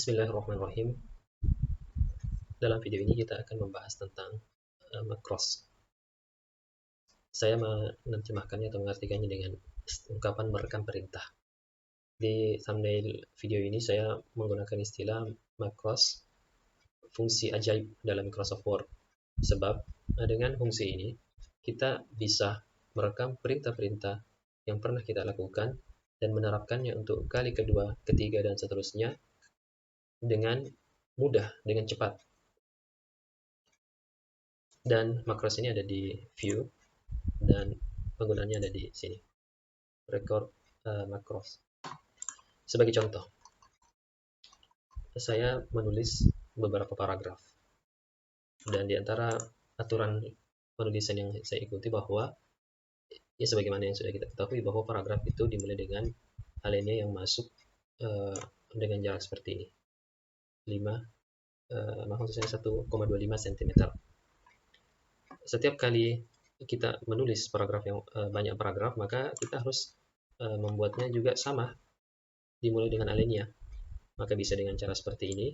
Bismillahirrahmanirrahim. Dalam video ini kita akan membahas tentang macros. Saya menerjemahkannya atau mengartikannya dengan ungkapan merekam perintah. Di thumbnail video ini saya menggunakan istilah macros, fungsi ajaib dalam Microsoft Word. Sebab dengan fungsi ini kita bisa merekam perintah-perintah yang pernah kita lakukan dan menerapkannya untuk kali kedua, ketiga, dan seterusnya dengan mudah, dengan cepat. Dan macros ini ada di view dan penggunaannya ada di sini, record macros. Sebagai contoh, saya menulis beberapa paragraf, dan di antara aturan penulisan yang saya ikuti bahwa ya sebagaimana yang sudah kita ketahui bahwa paragraf itu dimulai dengan alinea yang masuk dengan jarak seperti ini, 1,25 cm. Setiap kali kita menulis paragraf yang banyak paragraf, maka kita harus membuatnya juga sama, dimulai dengan alinea. Maka bisa dengan cara seperti ini,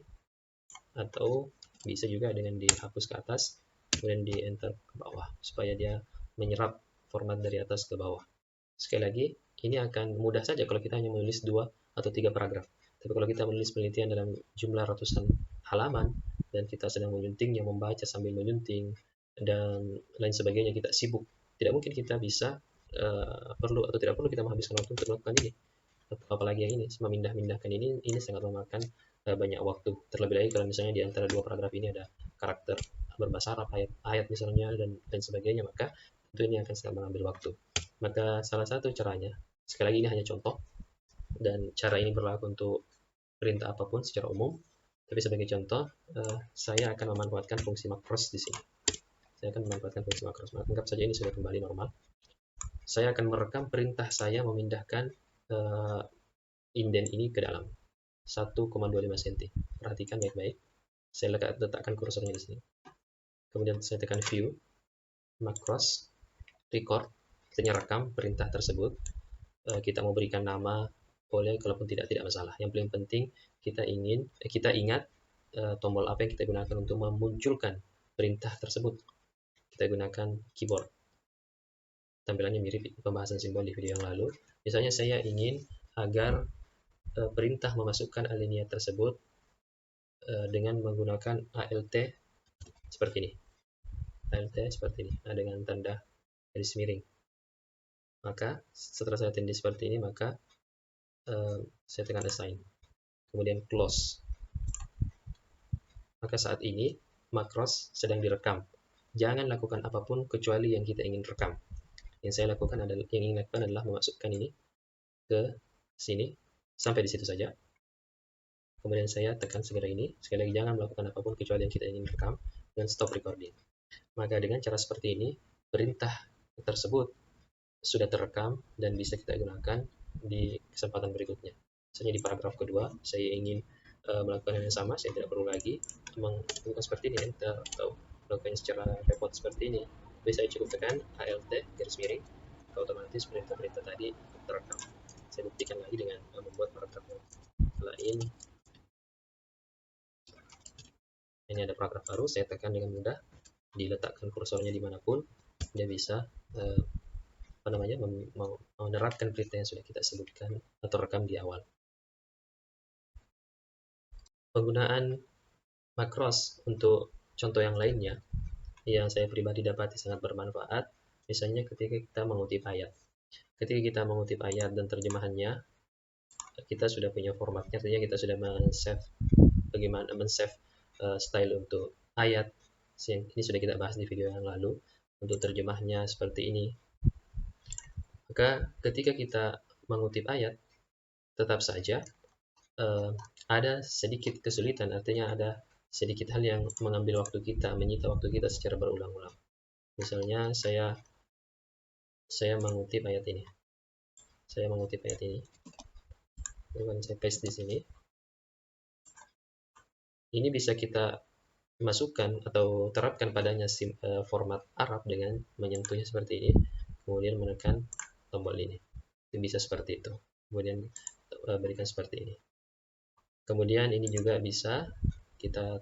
atau bisa juga dengan dihapus ke atas kemudian di enter ke bawah supaya dia menyerap format dari atas ke bawah. Sekali lagi, ini akan mudah saja kalau kita hanya menulis 2 atau 3 paragraf. Tapi kalau kita menulis penelitian dalam jumlah ratusan halaman dan kita sedang menyuntingnya, membaca sambil menyunting dan lain sebagainya, kita sibuk, tidak mungkin kita bisa perlu atau tidak perlu kita menghabiskan waktu untuk melakukan ini. Apalagi yang ini, memindahkan ini sangat memakan banyak waktu. Terlebih lagi kalau misalnya di antara 2 paragraf ini ada karakter berbahasa Arab, ayat misalnya, dan sebagainya, maka tentu ini akan sangat mengambil waktu. Maka salah satu caranya, sekali lagi ini hanya contoh, dan cara ini berlaku untuk perintah apapun secara umum, tapi sebagai contoh, saya akan memanfaatkan fungsi macros di sini. Saya akan memanfaatkan fungsi macros. Anggap saja ini sudah kembali normal. Saya akan merekam perintah saya memindahkan indent ini ke dalam 1,25 cm. Perhatikan baik-baik. Saya letakkan kursornya di sini. Kemudian saya tekan view, macros, record, artinya rekam perintah tersebut. Kita mau berikan nama, boleh, kalaupun tidak masalah. Yang paling penting kita ingat tombol apa yang kita gunakan untuk memunculkan perintah tersebut. Kita gunakan keyboard. Tampilannya mirip pembahasan simbol di video yang lalu. Misalnya saya ingin agar perintah memasukkan alinea tersebut dengan menggunakan ALT seperti ini. ALT seperti ini, dengan tanda garis miring. Maka setelah saya tindih seperti ini, maka saya tekan assign, kemudian close. Maka saat ini macros sedang direkam. Jangan lakukan apapun kecuali yang kita ingin rekam. Yang saya lakukan adalah memasukkan ini ke sini sampai di situ saja. Kemudian saya tekan segera ini. Sekali lagi, jangan melakukan apapun kecuali yang kita ingin rekam, dan stop recording. Maka dengan cara seperti ini, perintah tersebut sudah terekam dan bisa kita gunakan di kesempatan berikutnya. Misalnya di paragraf kedua, saya ingin melakukan hal yang sama, saya tidak perlu lagi melakukan seperti ini, enter, atau melakukan secara repot seperti ini. Tapi saya cukup tekan ALT garis miring, otomatis perintah-perintah tadi terekam. Saya buktikan lagi dengan membuat paragraf lain. Ini ada paragraf baru, saya tekan dengan mudah, diletakkan kursornya dimanapun, dia bisa menerapkan perintah yang sudah kita sebutkan atau rekam di awal. Penggunaan macros untuk contoh yang lainnya yang saya pribadi dapati sangat bermanfaat, misalnya ketika kita mengutip ayat. Ketika kita mengutip ayat dan terjemahannya, kita sudah punya formatnya, artinya kita sudah men-save bagaimana men-save style untuk ayat. Ini sudah kita bahas di video yang lalu. Untuk terjemahnya seperti ini. Maka ketika kita mengutip ayat, tetap saja ada sedikit kesulitan, artinya ada sedikit hal yang mengambil waktu kita, menyita waktu kita secara berulang-ulang. Misalnya saya mengutip ayat ini. Kemudian saya paste di sini. Ini bisa kita masukkan atau terapkan padanya format Arab dengan menyentuhnya seperti ini, kemudian menekan tombol ini. Itu bisa seperti itu. Kemudian berikan seperti ini. Kemudian ini juga bisa kita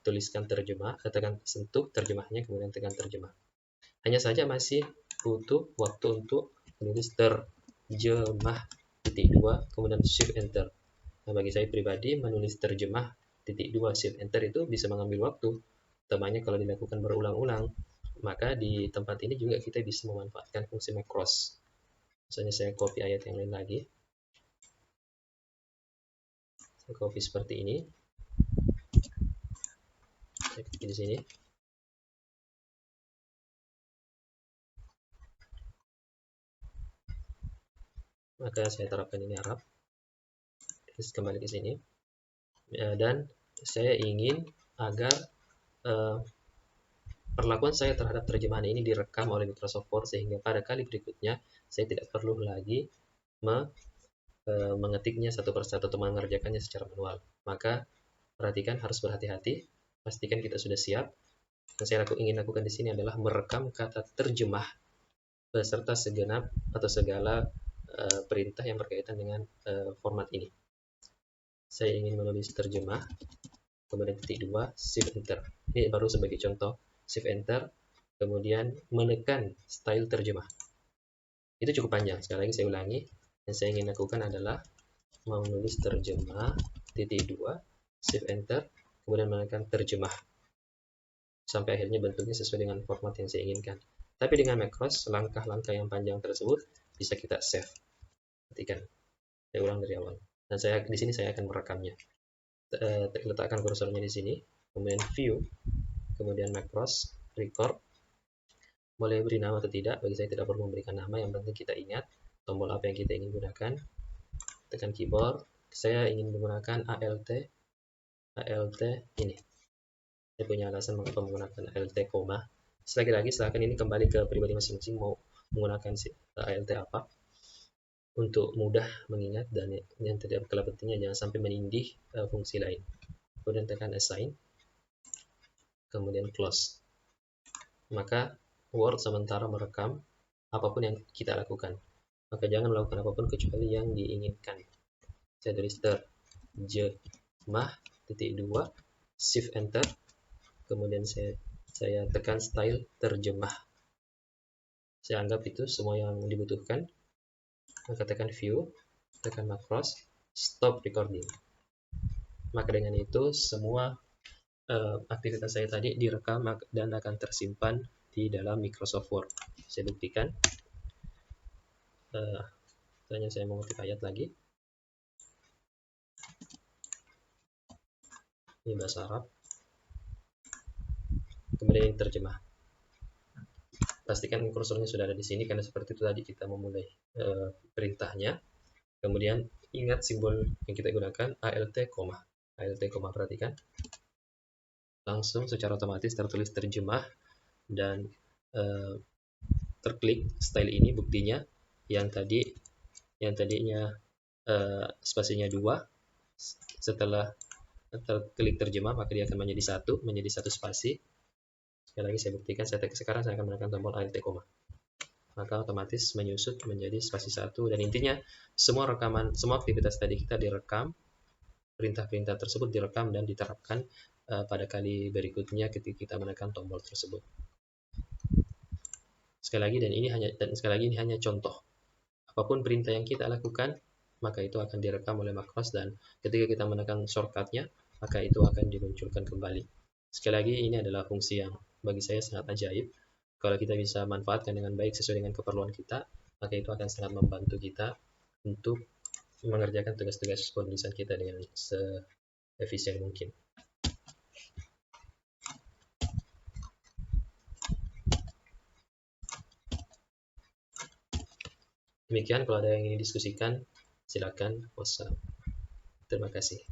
tuliskan terjemah, tekan sentuh terjemahnya, kemudian tekan terjemah. Hanya saja masih butuh waktu untuk menulis terjemah titik 2, kemudian shift enter. Nah, bagi saya pribadi menulis terjemah titik 2 shift enter itu bisa mengambil waktu, utamanya kalau dilakukan berulang-ulang. Maka di tempat ini juga kita bisa memanfaatkan fungsi macros. Misalnya saya copy ayat yang lain lagi, saya copy seperti ini, saya copy di sini, maka saya terapkan ini Arab, terus kembali ke sini, dan saya ingin agar perlakuan saya terhadap terjemahan ini direkam oleh Microsoft Word sehingga pada kali berikutnya saya tidak perlu lagi mengetiknya satu persatu atau mengerjakannya secara manual. Maka perhatikan, harus berhati-hati, pastikan kita sudah siap. Yang saya ingin lakukan di sini adalah merekam kata terjemah beserta segenap atau segala perintah yang berkaitan dengan format ini. Saya ingin menulis terjemah, kemudian titik 2, shift enter. Ini baru sebagai contoh, shift enter, kemudian menekan style terjemah. Itu cukup panjang. Sekali lagi saya ulangi, yang saya ingin lakukan adalah menulis terjemah titik 2, shift enter, kemudian menekan terjemah sampai akhirnya bentuknya sesuai dengan format yang saya inginkan. Tapi dengan macros, langkah-langkah yang panjang tersebut bisa kita save. Perhatikan, saya ulang dari awal. Dan di sini saya akan merekamnya. Letakkan kursornya di sini, kemudian view, kemudian macros, record. Boleh beri nama atau tidak, bagi saya tidak perlu memberikan nama, yang penting kita ingat tombol apa yang kita ingin gunakan. Tekan keyboard, saya ingin menggunakan ALT ini. Saya punya alasan mengapa menggunakan ALT koma. Sekali lagi, silakan ini kembali ke pribadi masing-masing mau menggunakan ALT apa. Untuk mudah mengingat dan yang tidak kalah pentingnya jangan sampai menindih fungsi lain. Kemudian tekan assign, kemudian close. Maka Word sementara merekam apapun yang kita lakukan. Maka jangan melakukan apapun kecuali yang diinginkan. Saya tulis terjemah titik 2, shift enter, kemudian saya tekan style terjemah. Saya anggap itu semua yang dibutuhkan. Maka tekan view, tekan macros, stop recording. Maka dengan itu semua aktivitas saya tadi direkam dan akan tersimpan di dalam Microsoft Word. Saya buktikan. Tanya saya mau ngetik ayat lagi. Ini bahasa Arab. Kemudian ini terjemah. Pastikan kursornya sudah ada di sini karena seperti itu tadi kita memulai perintahnya. Kemudian ingat simbol yang kita gunakan ALT koma. ALT koma, perhatikan. Langsung secara otomatis tertulis terjemah dan terklik style ini. Buktinya yang tadinya spasinya 2, setelah terklik terjemah maka dia akan menjadi satu spasi. Sekali lagi saya buktikan, sekarang saya akan menekan tombol ALT koma, maka otomatis menyusut menjadi spasi 1. Dan intinya semua aktivitas tadi kita direkam, perintah-perintah tersebut direkam dan diterapkan pada kali berikutnya ketika kita menekan tombol tersebut. Sekali lagi, ini hanya contoh. Apapun perintah yang kita lakukan, maka itu akan direkam oleh macros, dan ketika kita menekan shortcutnya, maka itu akan dimunculkan kembali. Sekali lagi, ini adalah fungsi yang bagi saya sangat ajaib. Kalau kita bisa manfaatkan dengan baik sesuai dengan keperluan kita, maka itu akan sangat membantu kita untuk mengerjakan tugas-tugas penulisan kita dengan seefisien mungkin. Demikian, kalau ada yang ingin didiskusikan, silakan. Wassalam. Terima kasih.